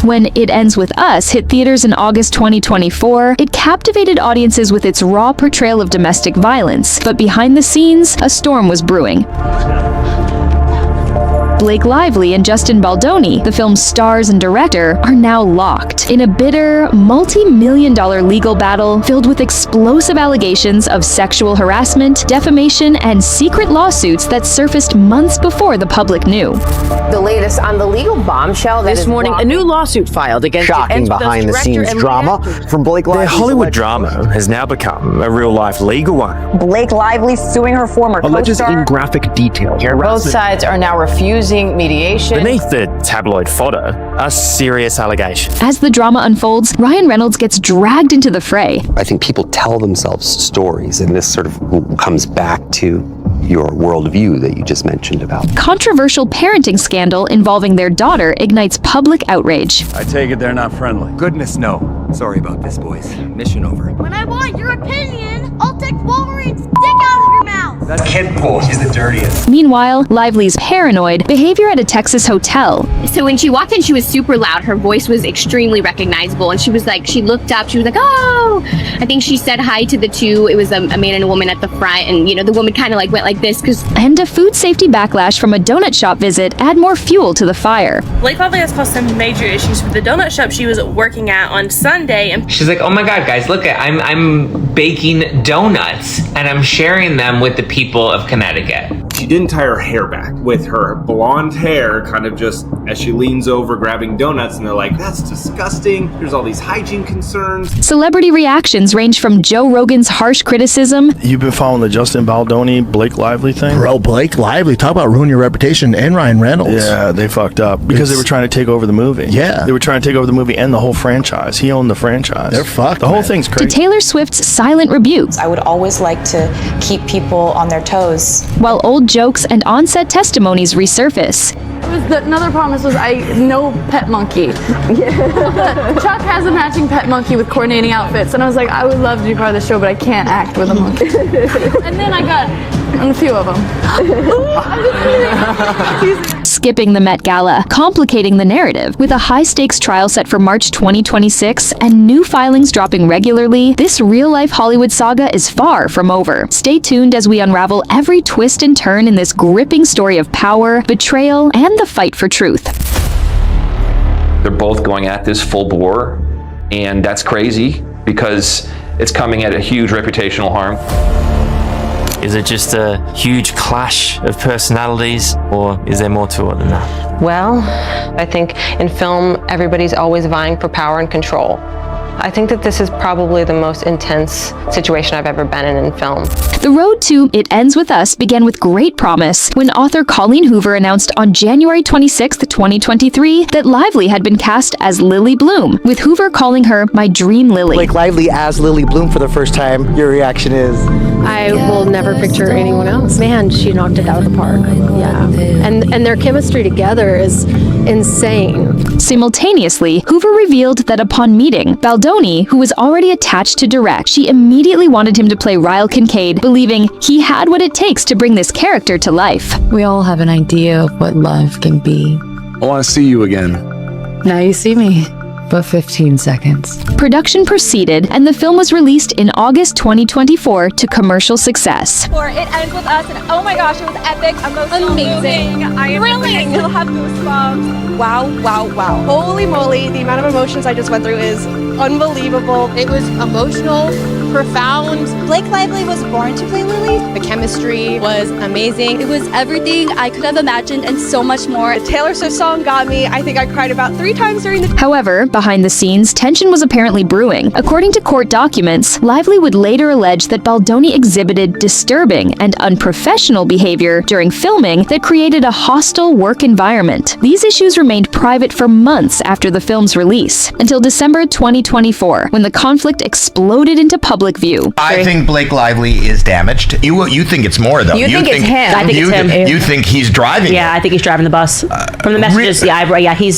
When It Ends With Us hit theaters in August 2024, it captivated audiences with its raw portrayal of domestic violence, but behind the scenes, a storm was brewing. Blake Lively and Justin Baldoni, the film's stars and director, are now locked in a bitter, multi-million-dollar legal battle filled with explosive allegations of sexual harassment, defamation, and secret lawsuits that surfaced months before the public knew. The latest on the legal bombshell that this morning, a new lawsuit filed against shocking behind-the-scenes drama from Blake Lively. Their Hollywood drama has now become a real-life legal one. Blake Lively suing her former alleges co-star. in graphic detail. Both sides are now refusing mediation. Beneath the tabloid fodder are serious allegations. As the drama unfolds, Ryan Reynolds gets dragged into the fray. I think people tell themselves stories, and this sort of comes back to your worldview that you just mentioned about. Controversial parenting scandal involving their daughter ignites public outrage. I take it they're not friendly. Goodness, no. Sorry about this, boys. Mission over. When I want your opinion, I'll take Wolverine's dick out of your mouth. That kid pool, she's the dirtiest. Meanwhile, Lively's paranoid behavior at a Texas hotel. So when she walked in, she was super loud. Her voice was extremely recognizable. And she was like, she looked up, she was like, oh! I think she said hi to the two. It was a man and a woman at the front. And, you know, the woman kind of like went like this because... And a food safety backlash from a donut shop visit add more fuel to the fire. Blake Lively has caused some major issues with the donut shop she was working at on Sunday. And she's like, oh my God, guys, look, I'm baking donuts and I'm sharing them with the people of Connecticut. She didn't tie her hair back, with her blonde hair kind of just as she leans over grabbing donuts, and they're like, that's disgusting. There's all these hygiene concerns. Celebrity reactions range from Joe Rogan's harsh criticism. You've been following the Justin Baldoni, Blake Lively thing? Bro, Blake Lively, talk about ruin your reputation, and Ryan Reynolds. Yeah, they fucked up because they were trying to take over the movie. Yeah. They were trying to take over the movie and the whole franchise. He owned the franchise. They're fucked. The whole thing's crazy. To Taylor Swift's silent rebukes. I would always like to keep people on their toes. While old jokes and on-set testimonies resurface. Another promise was no pet monkey. Yeah. Chuck has a matching pet monkey with coordinating outfits, and I was like, I would love to be part of the show, but I can't act with a monkey. And then I got a few of them. Skipping the Met Gala, complicating the narrative. With a high-stakes trial set for March 2026 and new filings dropping regularly, this real-life Hollywood saga is far from over. Stay tuned as we unravel every twist and turn in this gripping story of power, betrayal, and the fight for truth. They're both going at this full bore, and that's crazy because it's coming at a huge reputational harm. Is it just a huge clash of personalities, or is there more to it than that? Well, I think in film, everybody's always vying for power and control. I think that this is probably the most intense situation I've ever been in film. The road to It Ends With Us began with great promise when author Colleen Hoover announced on January 26, 2023, that Lively had been cast as Lily Bloom, with Hoover calling her my dream Lily. Blake Lively as Lily Bloom for the first time. Your reaction is? I will never picture anyone else. Man, she knocked it out of the park. Yeah. And their chemistry together is insane. Simultaneously, Hoover revealed that upon meeting Baldoni, who was already attached to direct, she immediately wanted him to play Ryle Kincaid, believing he had what it takes to bring this character to life. We all have an idea of what love can be. I want to see you again. Now you see me. But 15 seconds. Production proceeded, and the film was released in August 2024 to commercial success. For It Ends With Us, and oh my gosh, it was epic, emotional, amazing. I still have goosebumps. Wow, wow, wow. Holy moly, the amount of emotions I just went through is unbelievable. It was emotional, profound. Blake Lively was born to play Lily. The chemistry was amazing. It was everything I could have imagined and so much more. The Taylor Swift song got me. I think I cried about 3 times during the... However, behind the scenes, tension was apparently brewing. According to court documents, Lively would later allege that Baldoni exhibited disturbing and unprofessional behavior during filming that created a hostile work environment. These issues remained private for months after the film's release, until December 2024, when the conflict exploded into public public view. I think Blake Lively is damaged. You think it's more, though. You think it's him. I think it's him. You think he's driving Yeah, I think he's driving the bus. From the messages,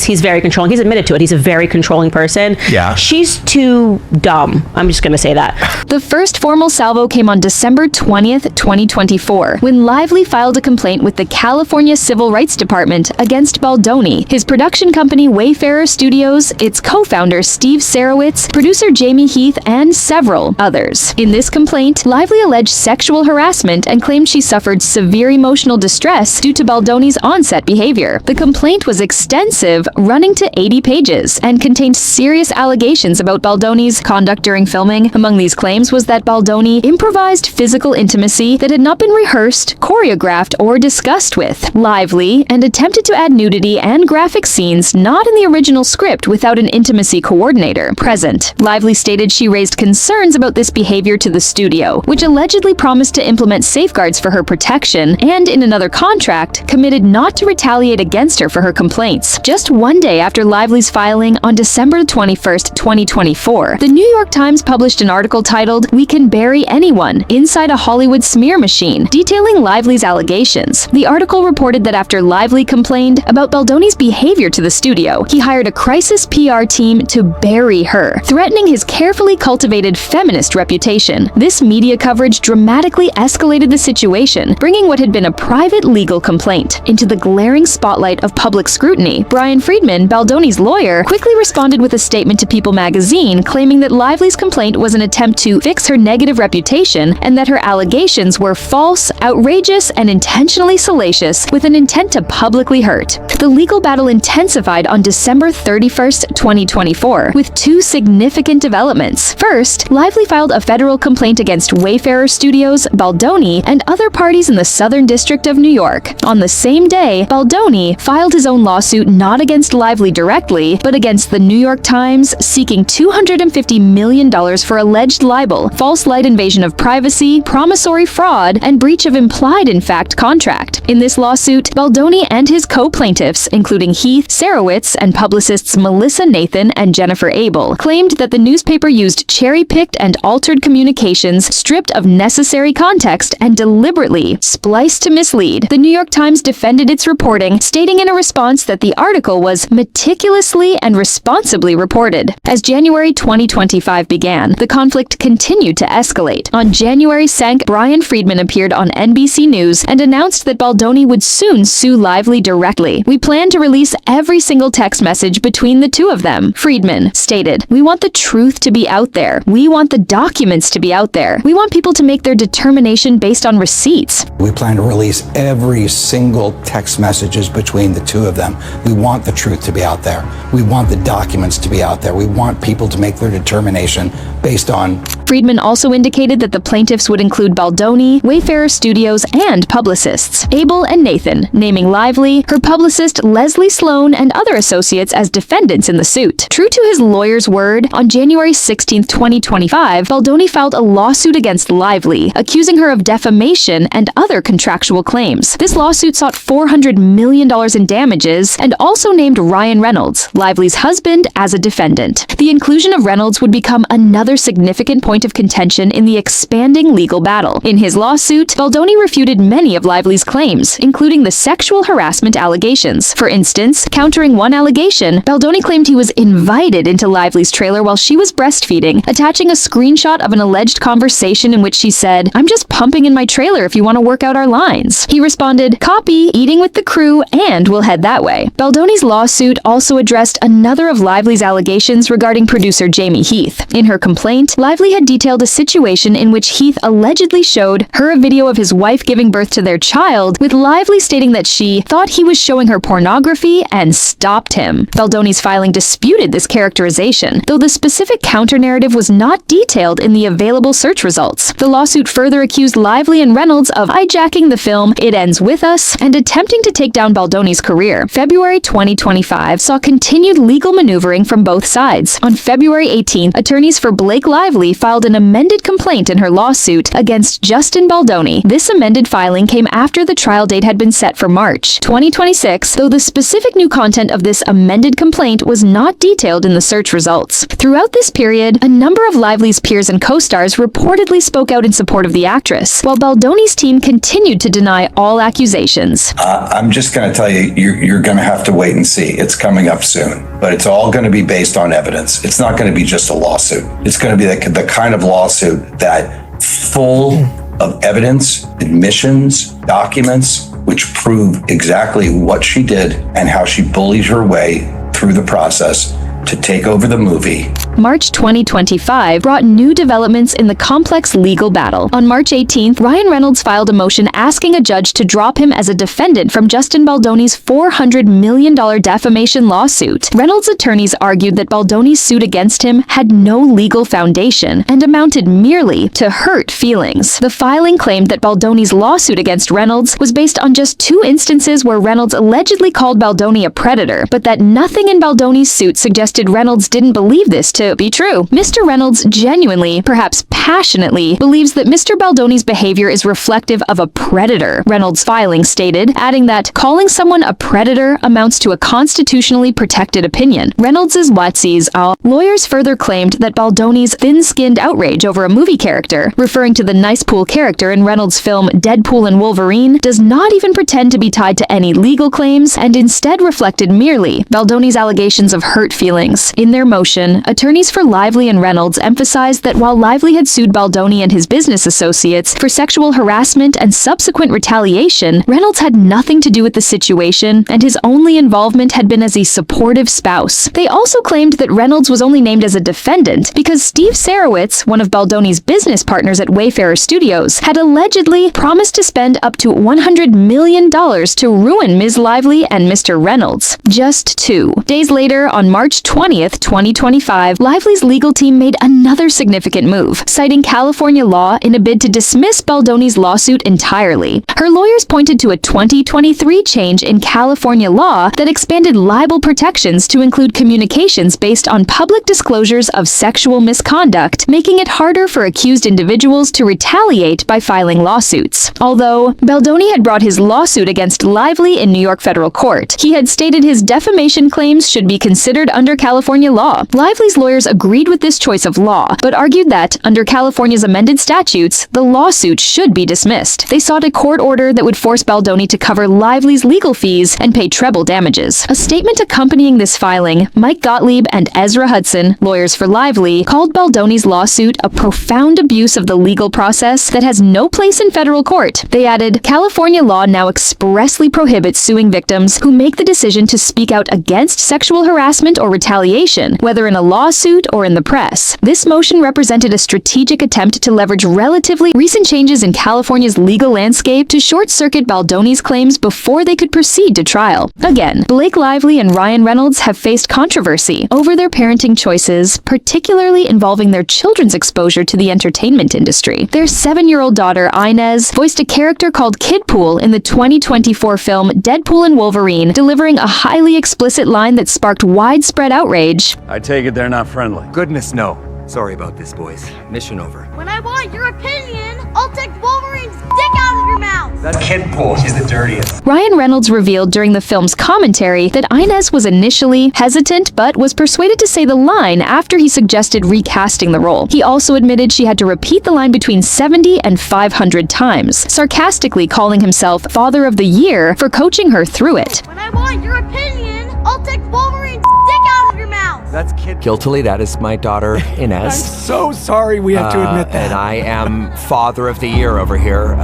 he's very controlling. He's admitted to it. He's a very controlling person. Yeah. She's too dumb. I'm just going to say that. The first formal salvo came on December 20th, 2024, when Lively filed a complaint with the California Civil Rights Department against Baldoni, his production company Wayfarer Studios, its co-founder Steve Sarowitz, producer Jamie Heath, and several others. In this complaint, Lively alleged sexual harassment and claimed she suffered severe emotional distress due to Baldoni's on-set behavior. The complaint was extensive, running to 80 pages, and contained serious allegations about Baldoni's conduct during filming. Among these claims was that Baldoni improvised physical intimacy that had not been rehearsed, choreographed, or discussed with Lively, and attempted to add nudity and graphic scenes not in the original script without an intimacy coordinator present. Lively stated she raised concerns about this behavior to the studio, which allegedly promised to implement safeguards for her protection, and in another contract, committed not to retaliate against her for her complaints. Just one day after Lively's filing, on December 21st, 2024, the New York Times published an article titled, "We Can Bury Anyone Inside a Hollywood Smear Machine," detailing Lively's allegations. The article reported that after Lively complained about Baldoni's behavior to the studio, he hired a crisis PR team to bury her, threatening his carefully cultivated feminist reputation. This media coverage dramatically escalated the situation, bringing what had been a private legal complaint into the glaring spotlight of public scrutiny. Brian Friedman, Baldoni's lawyer, quickly responded with a statement to People magazine claiming that Lively's complaint was an attempt to fix her negative reputation and that her allegations were false, outrageous, and intentionally salacious with an intent to publicly hurt. The legal battle intensified on December 31st, 2024, with two significant developments. First, Lively filed a federal complaint against Wayfarer Studios, Baldoni, and other parties in the Southern District of New York. On the same day, Baldoni filed his own lawsuit not against Lively directly, but against the New York Times, seeking $250 million for alleged libel, false light invasion of privacy, promissory fraud, and breach of implied-in-fact contract. In this lawsuit, Baldoni and his co-plaintiffs, including Heath, Sarowitz, and publicists Melissa Nathan and Jennifer Abel, claimed that the newspaper used cherry-picked and altered communications stripped of necessary context and deliberately spliced to mislead. The New York Times defended its reporting, stating in a response that the article was meticulously and responsibly reported. As January 2025 began, the conflict continued to escalate. On January 2nd, Brian Friedman appeared on NBC News and announced that Baldoni would soon sue Lively directly. "We plan to release every single text message between the two of them," Friedman stated. "We want the truth to be out there. We want the documents to be out there. We want people to make their determination based on receipts." We plan to release every single text messages between the two of them. We want the truth to be out there. We want the documents to be out there. We want people to make their determination based on... Friedman also indicated that the plaintiffs would include Baldoni, Wayfarer Studios, and publicists, Abel and Nathan, naming Lively, her publicist Leslie Sloan, and other associates as defendants in the suit. True to his lawyer's word, on January 16, 2025, Baldoni filed a lawsuit against Lively, accusing her of defamation and other contractual claims. This lawsuit sought $400 million in damages and also named Ryan Reynolds, Lively's husband, as a defendant. The inclusion of Reynolds would become another significant point of contention in the expanding legal battle. In his lawsuit, Baldoni refuted many of Lively's claims, including the sexual harassment allegations. For instance, countering one allegation, Baldoni claimed he was invited into Lively's trailer while she was breastfeeding, attaching a screenshot of an alleged conversation in which she said, "I'm just pumping in my trailer if you want to work out our lines." He responded, "Copy, eating with the crew, and we'll head that way." Baldoni's lawsuit also addressed another of Lively's allegations regarding producer Jamie Heath. In her complaint, Lively had detailed a situation in which Heath allegedly showed her a video of his wife giving birth to their child, with Lively stating that she thought he was showing her pornography and stopped him. Baldoni's filing disputed this characterization, though the specific counter-narrative was not detailed in the available search results. The lawsuit further accused Lively and Reynolds of hijacking the film It Ends With Us and attempting to take down Baldoni's career. February 2025 saw continued legal maneuvering from both sides. On February 18th, attorneys for Blake Lively filed filed an amended complaint in her lawsuit against Justin Baldoni. This amended filing came after the trial date had been set for March 2026, though the specific new content of this amended complaint was not detailed in the search results. Throughout this period, a number of Lively's peers and co-stars reportedly spoke out in support of the actress, while Baldoni's team continued to deny all accusations. I'm just going to tell you, you're going to have to wait and see. It's coming up soon, but it's all going to be based on evidence. It's not going to be just a lawsuit. It's going to be the kind of lawsuit that full of evidence, admissions, documents, which prove exactly what she did and how she bullied her way through the process to take over the movie. March 2025 brought new developments in the complex legal battle. On March 18th, Ryan Reynolds filed a motion asking a judge to drop him as a defendant from Justin Baldoni's $400 million defamation lawsuit. Reynolds' attorneys argued that Baldoni's suit against him had no legal foundation and amounted merely to hurt feelings. The filing claimed that Baldoni's lawsuit against Reynolds was based on just 2 instances where Reynolds allegedly called Baldoni a predator, but that nothing in Baldoni's suit suggested Reynolds didn't believe this to be true. Mr. Reynolds genuinely, perhaps passionately, believes that Mr. Baldoni's behavior is reflective of a predator, Reynolds' filing stated, adding that calling someone a predator amounts to a constitutionally protected opinion. Reynolds' Watsies lawyers further claimed that Baldoni's thin-skinned outrage over a movie character, referring to the nice pool character in Reynolds' film Deadpool and Wolverine, does not even pretend to be tied to any legal claims and instead reflected merely Baldoni's allegations of hurt feelings. In their motion, attorneys for Lively and Reynolds emphasized that while Lively had sued Baldoni and his business associates for sexual harassment and subsequent retaliation, Reynolds had nothing to do with the situation, and his only involvement had been as a supportive spouse. They also claimed that Reynolds was only named as a defendant because Steve Sarowitz, one of Baldoni's business partners at Wayfarer Studios, had allegedly promised to spend up to $100 million to ruin Ms. Lively and Mr. Reynolds. Just 2 days later, on March 20th, 2025, Lively's legal team made another significant move, citing California law in a bid to dismiss Baldoni's lawsuit entirely. Her lawyers pointed to a 2023 change in California law that expanded libel protections to include communications based on public disclosures of sexual misconduct, making it harder for accused individuals to retaliate by filing lawsuits. Although Baldoni had brought his lawsuit against Lively in New York federal court, he had stated his defamation claims should be considered under California law. Lively's lawyers agreed with this choice of law, but argued that, under California's amended statutes, the lawsuit should be dismissed. They sought a court order that would force Baldoni to cover Lively's legal fees and pay treble damages. A statement accompanying this filing, Mike Gottlieb and Ezra Hudson, lawyers for Lively, called Baldoni's lawsuit a profound abuse of the legal process that has no place in federal court. They added, California law now expressly prohibits suing victims who make the decision to speak out against sexual harassment or retaliation, whether in a lawsuit or in the press. This motion represented a strategic attempt to leverage relatively recent changes in California's legal landscape to short-circuit Baldoni's claims before they could proceed to trial. Again, Blake Lively and Ryan Reynolds have faced controversy over their parenting choices, particularly involving their children's exposure to the entertainment industry. Their 7-year-old daughter, Inez, voiced a character called Kid Pool in the 2024 film Deadpool and Wolverine, delivering a highly explicit line that sparked widespread outrage. I take it they're not friendly. Goodness, no. Sorry about this, boys. Mission over. When I want your opinion, I'll take Wolverine's dick out of your mouth. That Kid Pool, she's the dirtiest. Ryan Reynolds revealed during the film's commentary that Inez was initially hesitant but was persuaded to say the line after he suggested recasting the role. He also admitted she had to repeat the line between 70 and 500 times, sarcastically calling himself Father of the Year for coaching her through it. When I want your opinion, I'll take Wolverine's dick out of your mouth. That's Kid. Guiltily, that is my daughter, Inez. I'm so sorry we have to admit that. And I am Father of the Year over here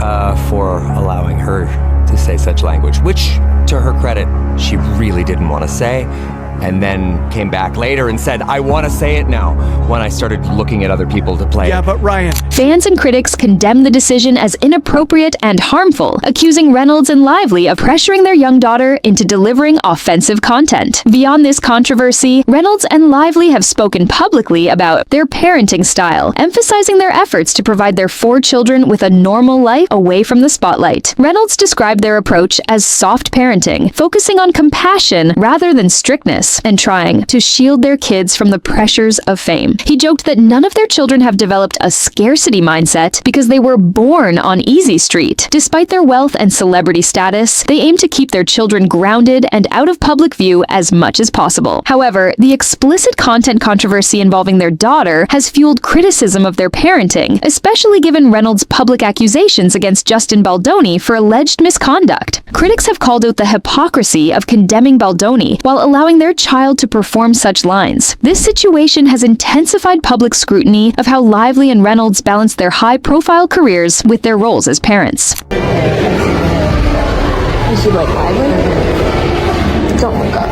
for allowing her to say such language, which, to her credit, she really didn't want to say. And then came back later and said, I want to say it now, when I started looking at other people to play. Yeah, but Ryan. Fans and critics condemned the decision as inappropriate and harmful, accusing Reynolds and Lively of pressuring their young daughter into delivering offensive content. Beyond this controversy, Reynolds and Lively have spoken publicly about their parenting style, emphasizing their efforts to provide their 4 children with a normal life away from the spotlight. Reynolds described their approach as soft parenting, focusing on compassion rather than strictness. parents and trying to shield their kids from the pressures of fame. He joked that none of their children have developed a scarcity mindset because they were born on Easy Street. Despite their wealth and celebrity status, they aim to keep their children grounded and out of public view as much as possible. However, the explicit content controversy involving their daughter has fueled criticism of their parenting, especially given Reynolds' public accusations against Justin Baldoni for alleged misconduct. Critics have called out the hypocrisy of condemning Baldoni while allowing their child to perform such lines. This situation has intensified public scrutiny of how Lively and Reynolds balance their high-profile careers with their roles as parents. Is she like Lively? Don't look up.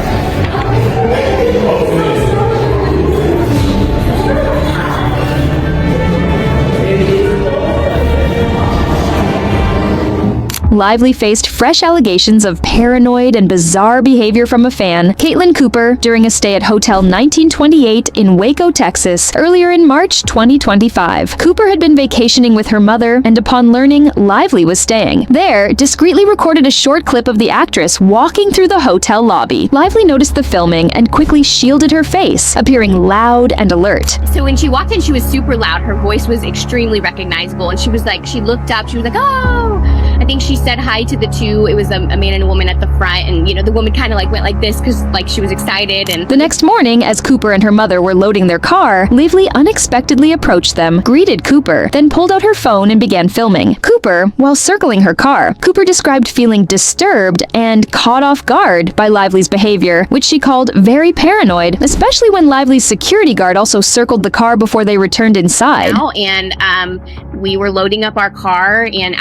Lively faced fresh allegations of paranoid and bizarre behavior from a fan, Caitlin Cooper, during a stay at Hotel 1928 in Waco, Texas, earlier in March 2025. Cooper had been vacationing with her mother, and upon learning Lively was staying there, discreetly recorded a short clip of the actress walking through the hotel lobby. Lively noticed the filming and quickly shielded her face, appearing loud and alert. So when she walked in, she was super loud. Her voice was extremely recognizable, and she was like, she looked up, she was like, oh! I think she said hi to the two. It was a man and a woman at the front, and the woman kind of like went like this because like she was excited. And the next morning, as Cooper and her mother were loading their car, Lively unexpectedly approached them, greeted Cooper, then pulled out her phone and began filming. Cooper, while circling her car, Cooper described feeling disturbed and caught off guard by Lively's behavior, which she called very paranoid, especially when Lively's security guard also circled the car before they returned inside. And we were loading up our car, and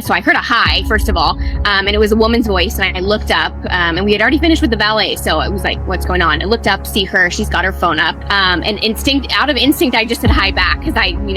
so I heard a hi, first of all, and it was a woman's voice, and I looked up, and we had already finished with the valet, so it was like, what's going on? I looked up, see her, she's got her phone up, and out of instinct, I just said hi back, because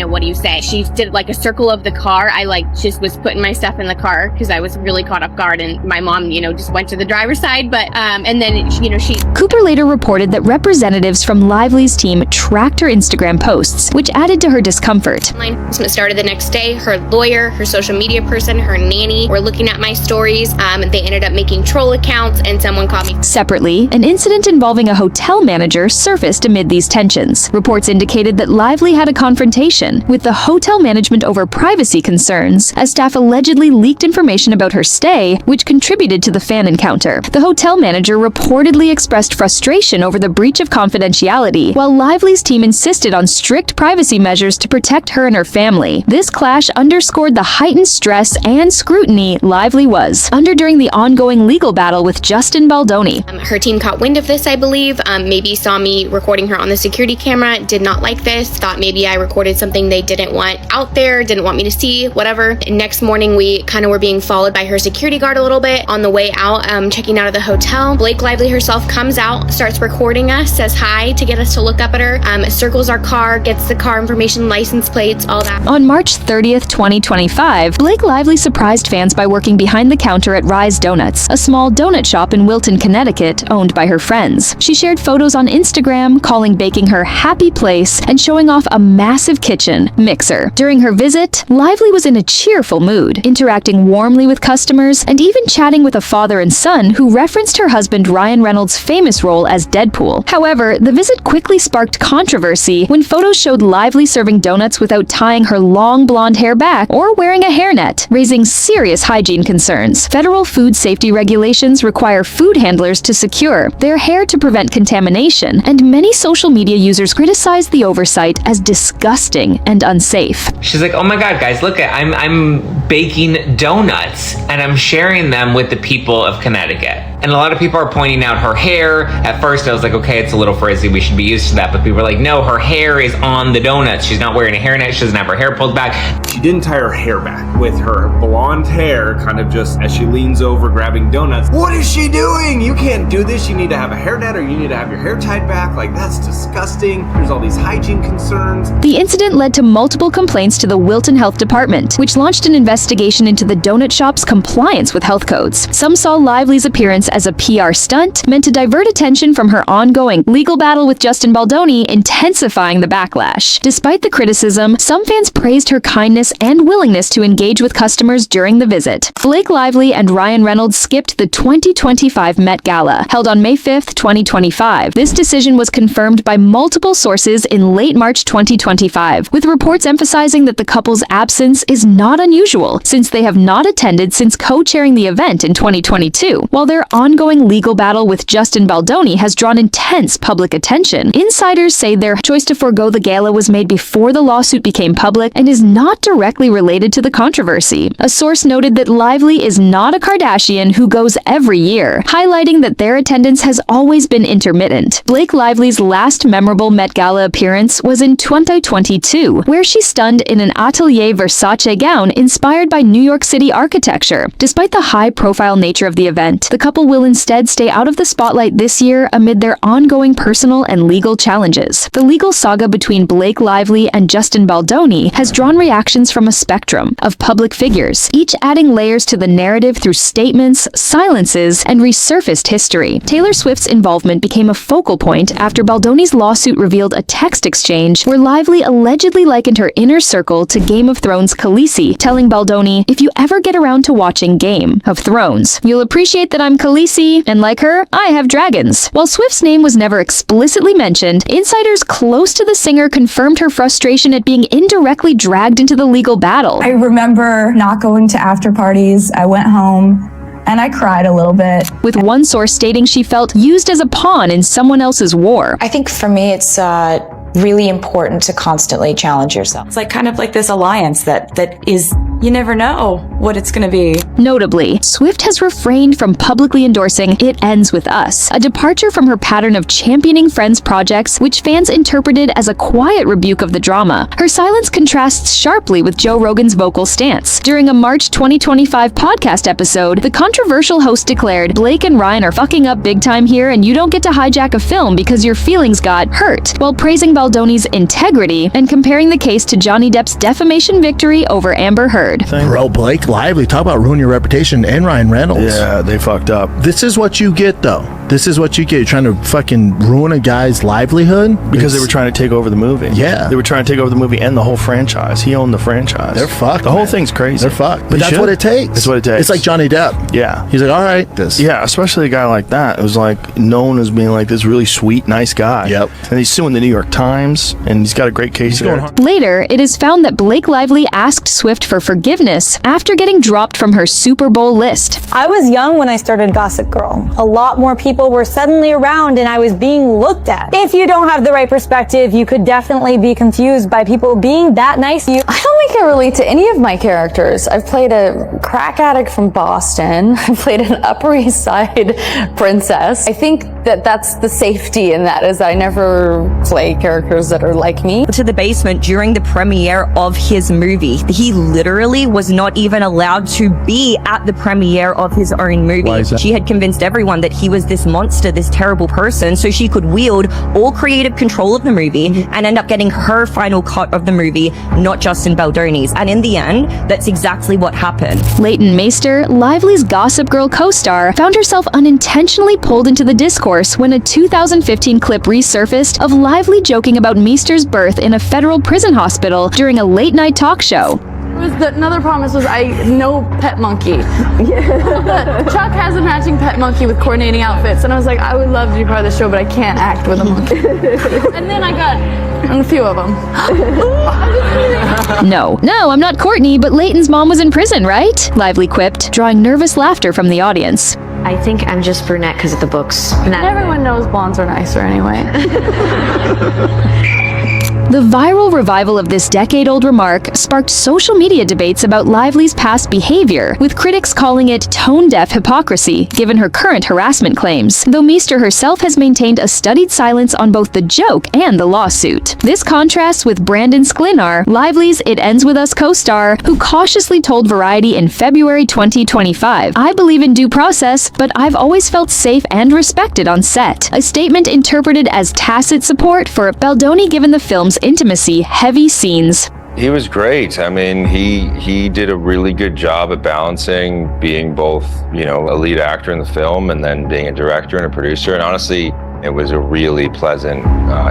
what do you say? She did like a circle of the car. I just was putting my stuff in the car, because I was really caught off guard, and my mom, just went to the driver's side, but, and then, she... Cooper later reported that representatives from Lively's team tracked her Instagram posts, which added to her discomfort. It started the next day. Her lawyer, her social media person, her nanny were looking at my stories. They ended up making troll accounts, and someone called me. Separately, an incident involving a hotel manager surfaced amid these tensions. Reports indicated that Lively had a confrontation with the hotel management over privacy concerns, as staff allegedly leaked information about her stay, which contributed to the fan encounter. The hotel manager reportedly expressed frustration over the breach of confidentiality, while Lively's team insisted on strict privacy measures to protect her and her family. This clash underscored the heightened stress and scrutiny Lively was under during the ongoing legal battle with Justin Baldoni. Her team caught wind of this, I believe, maybe saw me recording her on the security camera, did not like this, thought maybe I recorded something they didn't want out there, didn't want me to see, whatever. Next morning, we kind of were being followed by her security guard a little bit on the way out, checking out of the hotel. Blake Lively herself comes out, starts recording us, says hi to get us to look up at her, circles our car, gets the car information, license plates, all that. On March 30th, 2025, Blake Lively surprised fans by working behind the counter at Rise Donuts, a small donut shop in Wilton, Connecticut, owned by her friends. She shared photos on Instagram, calling baking her happy place and showing off a massive kitchen mixer. During her visit, Lively was in a cheerful mood, interacting warmly with customers and even chatting with a father and son who referenced her husband Ryan Reynolds' famous role as Deadpool. However, the visit quickly sparked controversy when photos showed Lively serving donuts without tying her long blonde hair back or wearing a hairnet, raising serious hygiene concerns. Federal food safety regulations require food handlers to secure their hair to prevent contamination, and many social media users criticized the oversight as disgusting and unsafe. She's like, oh my god, guys, look at I'm baking donuts and I'm sharing them with the people of Connecticut. And a lot of people are pointing out her hair. At first I was like, okay, it's a little frizzy, we should be used to that. But people were like, no, her hair is on the donuts. She's not wearing a hairnet, she doesn't have her hair pulled back. She didn't tie her hair back, with her blonde hair kind of just as she leans over grabbing donuts. What is she doing? You can't do this. You need to have a hairnet or you need to have your hair tied back. Like, that's disgusting. There's all these hygiene concerns. The incident led to multiple complaints to the Wilton Health Department, which launched an investigation into the donut shop's compliance with health codes. Some saw Lively's appearance as a PR stunt meant to divert attention from her ongoing legal battle with Justin Baldoni, intensifying the backlash. Despite the criticism, some fans praised her kindness and willingness to engage engage with customers during the visit. Blake Lively and Ryan Reynolds skipped the 2025 Met Gala, held on May 5th, 2025. This decision was confirmed by multiple sources in late March 2025, with reports emphasizing that the couple's absence is not unusual, since they have not attended since co-chairing the event in 2022. While their ongoing legal battle with Justin Baldoni has drawn intense public attention, insiders say their choice to forego the gala was made before the lawsuit became public and is not directly related to the controversy. A source noted that Lively is not a Kardashian who goes every year, highlighting that their attendance has always been intermittent. Blake Lively's last memorable Met Gala appearance was in 2022, where she stunned in an Atelier Versace gown inspired by New York City architecture. Despite the high-profile nature of the event, the couple will instead stay out of the spotlight this year amid their ongoing personal and legal challenges. The legal saga between Blake Lively and Justin Baldoni has drawn reactions from a spectrum of public figures, each adding layers to the narrative through statements, silences, and resurfaced history. Taylor Swift's involvement became a focal point after Baldoni's lawsuit revealed a text exchange where Lively allegedly likened her inner circle to Game of Thrones Khaleesi, telling Baldoni, "If you ever get around to watching Game of Thrones, you'll appreciate that I'm Khaleesi, and like her, I have dragons." While Swift's name was never explicitly mentioned, insiders close to the singer confirmed her frustration at being indirectly dragged into the legal battle. I remember not going to after parties. I went home and I cried a little bit. With one source stating she felt used as a pawn in someone else's war. I think for me it's really important to constantly challenge yourself. It's like kind of like this alliance that is, you never know what it's going to be. Notably, Swift has refrained from publicly endorsing It Ends With Us, a departure from her pattern of championing Friends projects, which fans interpreted as a quiet rebuke of the drama. Her silence contrasts sharply with Joe Rogan's vocal stance. During a March 2025 podcast episode, the controversial host declared, "Blake and Ryan are fucking up big time here, and you don't get to hijack a film because your feelings got hurt," while praising Baldoni's integrity and comparing the case to Johnny Depp's defamation victory over Amber Heard. Bro, Blake Lively, talk about ruining your reputation, and Ryan Reynolds. Yeah, they fucked up. This is what you get, though. This is what you get. You're trying to fucking ruin a guy's livelihood? Because they were trying to take over the movie. Yeah. They were trying to take over the movie and the whole franchise. He owned the franchise. They're fucked. The whole thing's crazy. They're fucked. But that's what it takes. That's what it takes. It's like Johnny Depp. Yeah. He's like, all right, this. Yeah, especially a guy like that. It was like known as being like this really sweet, nice guy. Yep. And he's suing the New York Times, and he's got a great case there. Later, it is found that Blake Lively asked Swift for forgiveness after getting dropped from her Super Bowl list. I was young when I started Gossip Girl. A lot more people were suddenly around and I was being looked at. If you don't have the right perspective, you could definitely be confused by people being that nice to you. I don't think I relate to any of my characters. I've played a crack addict from Boston. I've played an Upper East Side princess. I think that that's the safety in that, is I never play characters that are like me. To the basement during the premiere of his movie. He literally was not even allowed to be at the premiere of his own movie. Why is that? She had convinced everyone that he was this monster, this terrible person, so she could wield all creative control of the movie and end up getting her final cut of the movie, not Justin Baldoni's. And in the end, that's exactly what happened. Leighton Meester, Lively's Gossip Girl co-star, found herself unintentionally pulled into the discourse when a 2015 clip resurfaced of Lively joking about Meester's birth in a federal prison hospital during a late-night talk show. Another promise was no pet monkey. Chuck has a matching pet monkey with coordinating outfits, and I was like, I would love to be part of the show, but I can't act with a monkey. And then I got a few of them. No, I'm not Courtney, but Leighton's mom was in prison, right? Lively quipped, drawing nervous laughter from the audience. I think I'm just brunette because of the books. Everyone knows blondes are nicer anyway. The viral revival of this decade-old remark sparked social media debates about Lively's past behavior, with critics calling it tone-deaf hypocrisy, given her current harassment claims, though Meester herself has maintained a studied silence on both the joke and the lawsuit. This contrasts with Brandon Sklenar, Lively's It Ends With Us co-star, who cautiously told Variety in February 2025, "I believe in due process, but I've always felt safe and respected on set," a statement interpreted as tacit support for Baldoni given the film's intimacy-heavy scenes. He was great. I mean, he did a really good job at balancing being both, a lead actor in the film and then being a director and a producer. And honestly, It was a really pleasant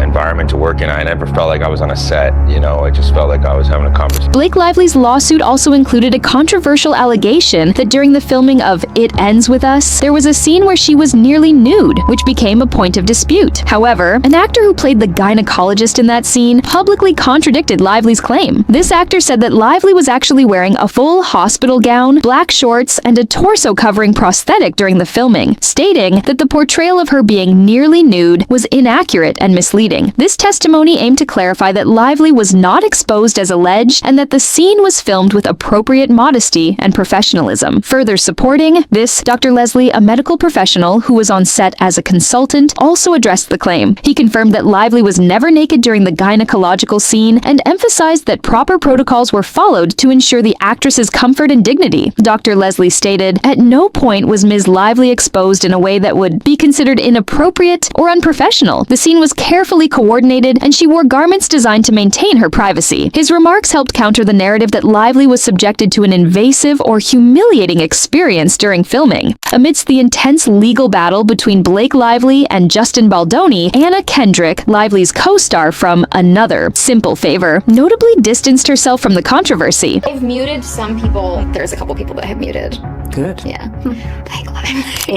environment to work in. I never felt like I was on a set, you know, I just felt like I was having a conversation. Blake Lively's lawsuit also included a controversial allegation that during the filming of It Ends With Us, there was a scene where she was nearly nude, which became a point of dispute. However, an actor who played the gynecologist in that scene publicly contradicted Lively's claim. This actor said that Lively was actually wearing a full hospital gown, black shorts, and a torso-covering prosthetic during the filming, stating that the portrayal of her being nearly nude was inaccurate and misleading. This testimony aimed to clarify that Lively was not exposed as alleged and that the scene was filmed with appropriate modesty and professionalism. Further supporting this, Dr. Leslie, a medical professional who was on set as a consultant, also addressed the claim. He confirmed that Lively was never naked during the gynecological scene and emphasized that proper protocols were followed to ensure the actress's comfort and dignity. Dr. Leslie stated, "At no point was Ms. Lively exposed in a way that would be considered inappropriate or unprofessional. The scene was carefully coordinated and she wore garments designed to maintain her privacy." His remarks helped counter the narrative that Lively was subjected to an invasive or humiliating experience during filming. Amidst the intense legal battle between Blake Lively and Justin Baldoni, Anna Kendrick, Lively's co-star from Another Simple Favor, notably distanced herself from the controversy. I've muted some people. There's a couple people that I have muted. Good. Yeah.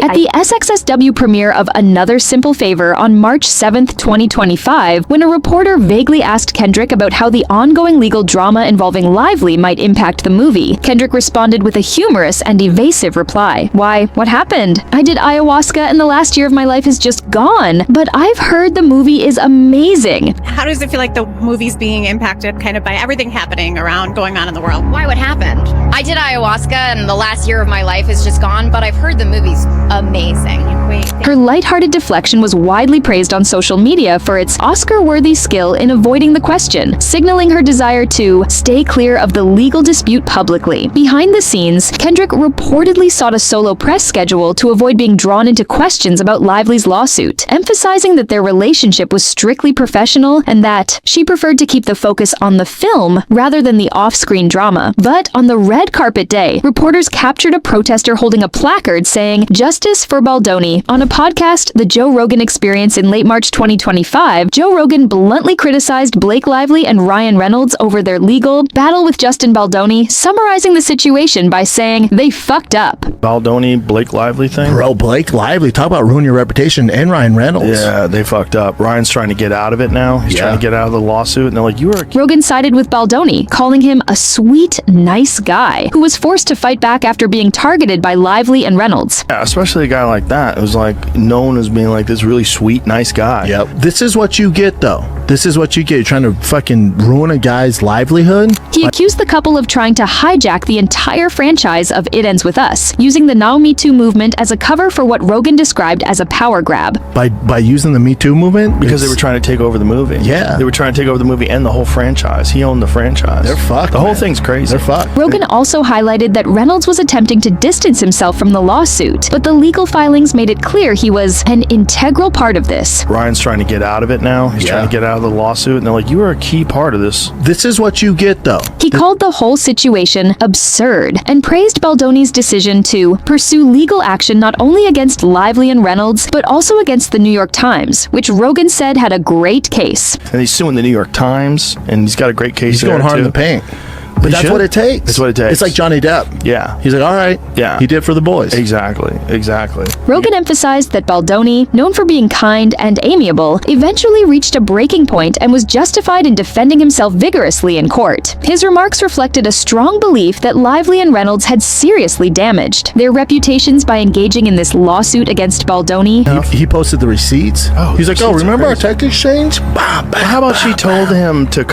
At the SXSW premiere of Another Simple Favor on March 7th, 2025, when a reporter vaguely asked Kendrick about how the ongoing legal drama involving Lively might impact the movie, Kendrick responded with a humorous and evasive reply. "Why, what happened? I did ayahuasca and the last year of my life is just gone, but I've heard the movie is amazing." How does it feel like the movie's being impacted kind of by everything happening around going on in the world? Why, what happened? I did ayahuasca and the last year of my life is just gone, but I've heard the movie's amazing. Her lighthearted deflection was widely praised on social media for its Oscar-worthy skill in avoiding the question, signaling her desire to stay clear of the legal dispute publicly. Behind the scenes, Kendrick reportedly sought a solo press schedule to avoid being drawn into questions about Lively's lawsuit, emphasizing that their relationship was strictly professional and that she preferred to keep the focus on the film rather than the off-screen drama. But on the red carpet day, reporters captured a protester holding a placard saying "Justice for Baldoni." On a podcast, The Joe Rogan Experience, in late March 2025, Joe Rogan bluntly criticized Blake Lively and Ryan Reynolds over their legal battle with Justin Baldoni, summarizing the situation by saying they fucked up. Baldoni, Blake Lively thing? Bro, Blake Lively, talk about ruin your reputation, and Ryan Reynolds. Yeah, they fucked up. Ryan's trying to get out of it now. He's trying to get out of the lawsuit, and they're like, you were a Rogan sided with Baldoni, calling him a sweet, nice guy who was forced to fight back after being targeted by Lively and Reynolds. Yeah, especially a guy like that. It was like known as being like this really sweet, nice guy. Yep. This is what you get, though. This is what you get. You're trying to fucking ruin a guy's livelihood. He accused the couple of trying to hijack the entire franchise of It Ends With Us, using the Now Me Too movement as a cover for what Rogan described as a power grab. By using the Me Too movement? Because they were trying to take over the movie. Yeah. They were trying to take over the movie and the whole franchise. He owned the franchise. They're fucked. The whole thing's crazy. They're fucked. Rogan also highlighted that Reynolds was attempting to distance himself from the lawsuit, but the legal filings made it clear he was an integral part of this. Ryan's trying to get out of it now. He's trying to get out of the lawsuit, and they're like, you were a key part of this. This is what you get, though. He called the whole situation absurd and praised Baldoni's decision to pursue legal action not only against Lively and Reynolds, but also against the New York Times, which Rogan said had a great case. And he's suing the New York Times, and he's got a great case. He's going hard in the paint. But that's what it takes. That's what it takes. It's like Johnny Depp. Yeah. He's like, all right. Yeah. He did for the boys. Exactly. Rogan emphasized that Baldoni, known for being kind and amiable, eventually reached a breaking point and was justified in defending himself vigorously in court. His remarks reflected a strong belief that Lively and Reynolds had seriously damaged their reputations by engaging in this lawsuit against Baldoni. He posted the receipts. He's like, oh, remember our text exchange? Well, how about she told him to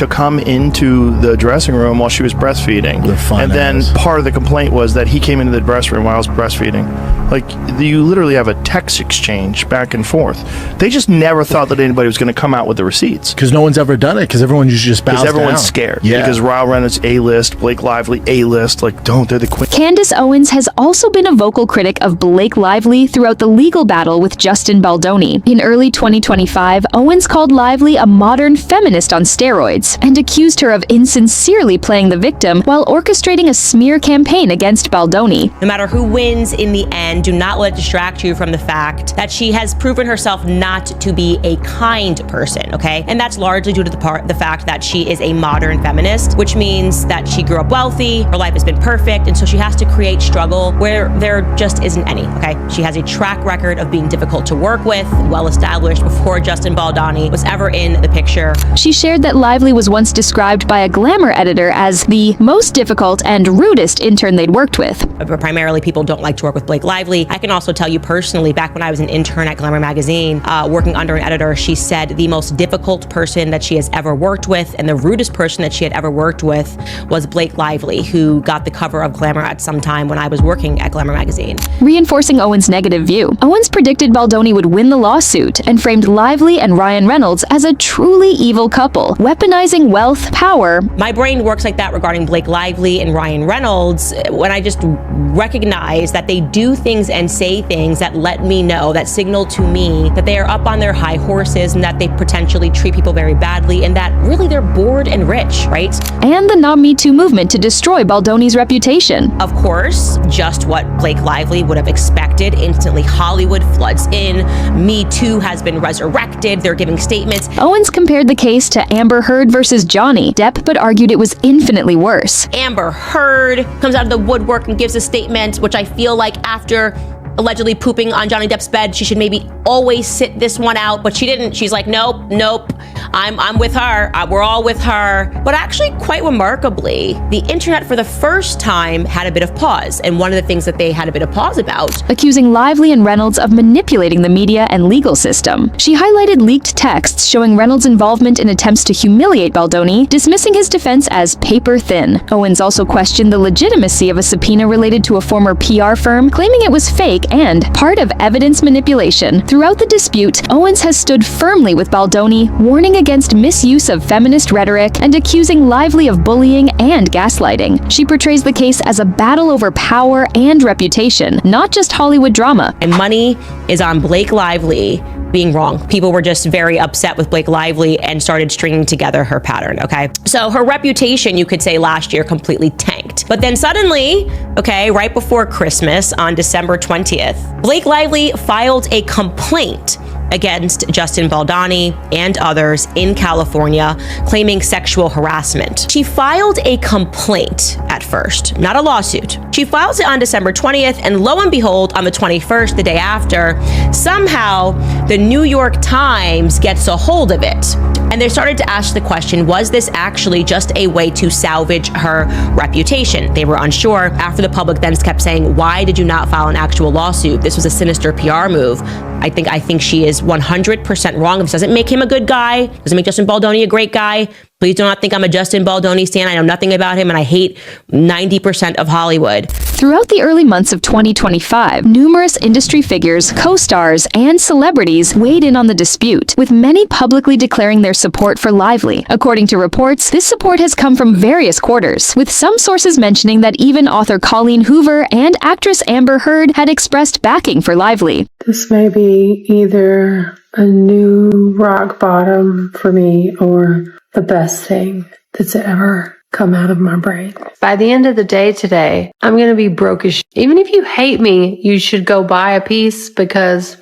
come into the dressing room while she was breastfeeding, and then part of the complaint was that he came into the dressing room while I was breastfeeding. Like, you literally have a text exchange back and forth. They just never thought that anybody was going to come out with the receipts, because no one's ever done it, because everyone usually just bows down. Because everyone's scared. Yeah. Because Ryan Reynolds A-list, Blake Lively A-list. Like, they're the queen. Candace Owens has also been a vocal critic of Blake Lively throughout the legal battle with Justin Baldoni. In early 2025, Owens called Lively a modern feminist on steroids and accused her of insincerely clearly playing the victim while orchestrating a smear campaign against Baldoni. No matter who wins in the end, do not let it distract you from the fact that she has proven herself not to be a kind person, okay? And that's largely due to the fact that she is a modern feminist, which means that she grew up wealthy, her life has been perfect, and so she has to create struggle where there just isn't any, okay? She has a track record of being difficult to work with, well established before Justin Baldoni was ever in the picture. She shared that Lively was once described by a Glamour editor as the most difficult and rudest intern they'd worked with. But primarily, people don't like to work with Blake Lively. I can also tell you personally, back when I was an intern at Glamour magazine, working under an editor, she said the most difficult person that she has ever worked with and the rudest person that she had ever worked with was Blake Lively, who got the cover of Glamour at some time when I was working at Glamour magazine. Reinforcing Owen's negative view, Owens predicted Baldoni would win the lawsuit and framed Lively and Ryan Reynolds as a truly evil couple, weaponizing wealth, power. My brain works like that regarding Blake Lively and Ryan Reynolds when I just recognize that they do things and say things that let me know, that signal to me that they are up on their high horses and that they potentially treat people very badly and that really they're bored and rich, right? And the Not Me Too movement to destroy Baldoni's reputation. Of course, just what Blake Lively would have expected. Instantly, Hollywood floods in. Me Too has been resurrected. They're giving statements. Owens compared the case to Amber Heard versus Johnny Depp, but argued it was infinitely worse. Amber Heard comes out of the woodwork and gives a statement, which I feel like after allegedly pooping on Johnny Depp's bed, she should maybe always sit this one out, but she didn't. She's like, nope, I'm with her. We're all with her. But actually, quite remarkably, the internet for the first time had a bit of pause. And one of the things that they had a bit of pause about, accusing Lively and Reynolds of manipulating the media and legal system. She highlighted leaked texts showing Reynolds' involvement in attempts to humiliate Baldoni, dismissing his defense as paper thin. Owens also questioned the legitimacy of a subpoena related to a former PR firm, claiming it was fake and part of evidence manipulation. Throughout the dispute, Owens has stood firmly with Baldoni, warning against misuse of feminist rhetoric and accusing Lively of bullying and gaslighting. She portrays the case as a battle over power and reputation, not just Hollywood drama. And money is on Blake Lively being wrong. People were just very upset with Blake Lively and started stringing together her pattern, okay? So her reputation, you could say last year, completely tanked. But then suddenly, okay, right before Christmas on December 20th, Blake Lively filed a complaint against Justin Baldoni and others in California, claiming sexual harassment. She filed a complaint at first, not a lawsuit. She files it on December 20th, and lo and behold, on the 21st, the day after, somehow the New York Times gets a hold of it. And they started to ask the question, was this actually just a way to salvage her reputation? They were unsure. After the public then kept saying, why did you not file an actual lawsuit? This was a sinister PR move. I think she is 100% wrong. This doesn't make him a good guy. Doesn't make Justin Baldoni a great guy. Please do not think I'm a Justin Baldoni stan. I know nothing about him and I hate 90% of Hollywood. Throughout the early months of 2025, numerous industry figures, co-stars, and celebrities weighed in on the dispute, with many publicly declaring their support for Lively. According to reports, this support has come from various quarters, with some sources mentioning that even author Colleen Hoover and actress Amber Heard had expressed backing for Lively. This may be either a new rock bottom for me or the best thing that's ever come out of my brain. By the end of the day today, I'm going to be broke as shit. Even if you hate me, you should go buy a piece because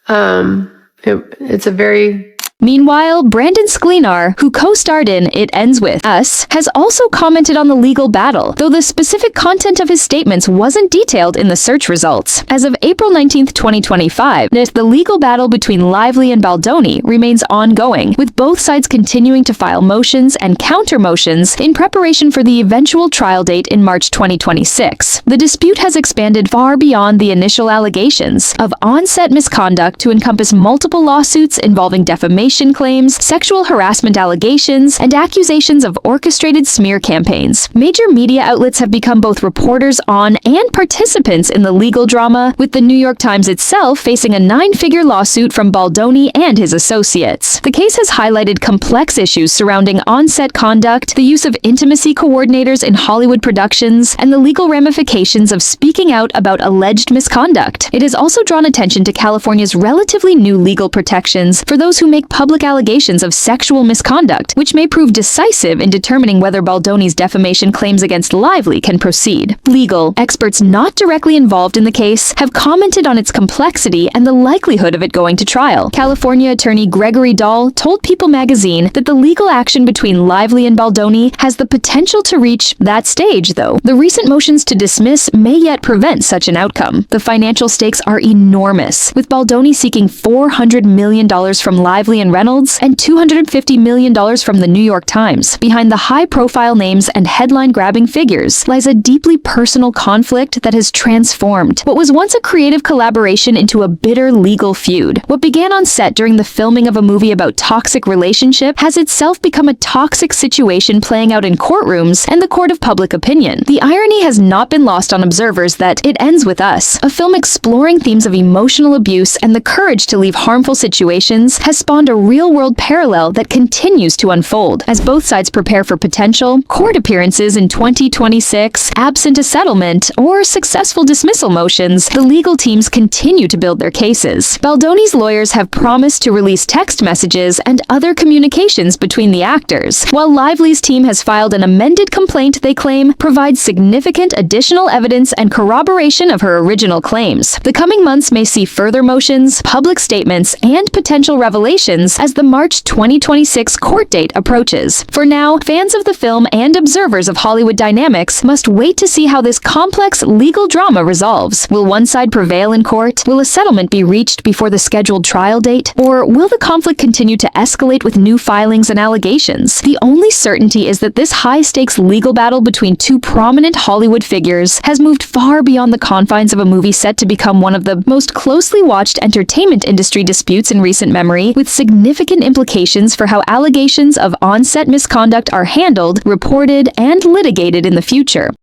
it's a very... Meanwhile, Brandon Sklenar, who co-starred in It Ends With Us, has also commented on the legal battle, though the specific content of his statements wasn't detailed in the search results. As of April 19th, 2025, the legal battle between Lively and Baldoni remains ongoing, with both sides continuing to file motions and counter-motions in preparation for the eventual trial date in March 2026. The dispute has expanded far beyond the initial allegations of on-set misconduct to encompass multiple lawsuits involving defamation claims, sexual harassment allegations, and accusations of orchestrated smear campaigns. Major media outlets have become both reporters on and participants in the legal drama, with the New York Times itself facing a 9-figure lawsuit from Baldoni and his associates. The case has highlighted complex issues surrounding on-set conduct, the use of intimacy coordinators in Hollywood productions, and the legal ramifications of speaking out about alleged misconduct. It has also drawn attention to California's relatively new legal protections for those who make public allegations of sexual misconduct, which may prove decisive in determining whether Baldoni's defamation claims against Lively can proceed. Legal experts not directly involved in the case have commented on its complexity and the likelihood of it going to trial. California attorney Gregory Dahl told People magazine that the legal action between Lively and Baldoni has the potential to reach that stage, though. The recent motions to dismiss may yet prevent such an outcome. The financial stakes are enormous, with Baldoni seeking $400 million from Lively and Reynolds and $250 million from the New York Times. Behind the high-profile names and headline-grabbing figures lies a deeply personal conflict that has transformed what was once a creative collaboration into a bitter legal feud. What began on set during the filming of a movie about toxic relationship has itself become a toxic situation playing out in courtrooms and the court of public opinion. The irony has not been lost on observers that It Ends With Us, a film exploring themes of emotional abuse and the courage to leave harmful situations, has spawned a real-world parallel that continues to unfold. As both sides prepare for potential court appearances in 2026, absent a settlement or successful dismissal motions, the legal teams continue to build their cases. Baldoni's lawyers have promised to release text messages and other communications between the actors, while Lively's team has filed an amended complaint they claim provides significant additional evidence and corroboration of her original claims. The coming months may see further motions, public statements, and potential revelations as the March 2026 court date approaches. For now, fans of the film and observers of Hollywood dynamics must wait to see how this complex legal drama resolves. Will one side prevail in court? Will a settlement be reached before the scheduled trial date? Or will the conflict continue to escalate with new filings and allegations? The only certainty is that this high-stakes legal battle between two prominent Hollywood figures has moved far beyond the confines of a movie set to become one of the most closely watched entertainment industry disputes in recent memory, with significant implications for how allegations of on-set misconduct are handled, reported, and litigated in the future.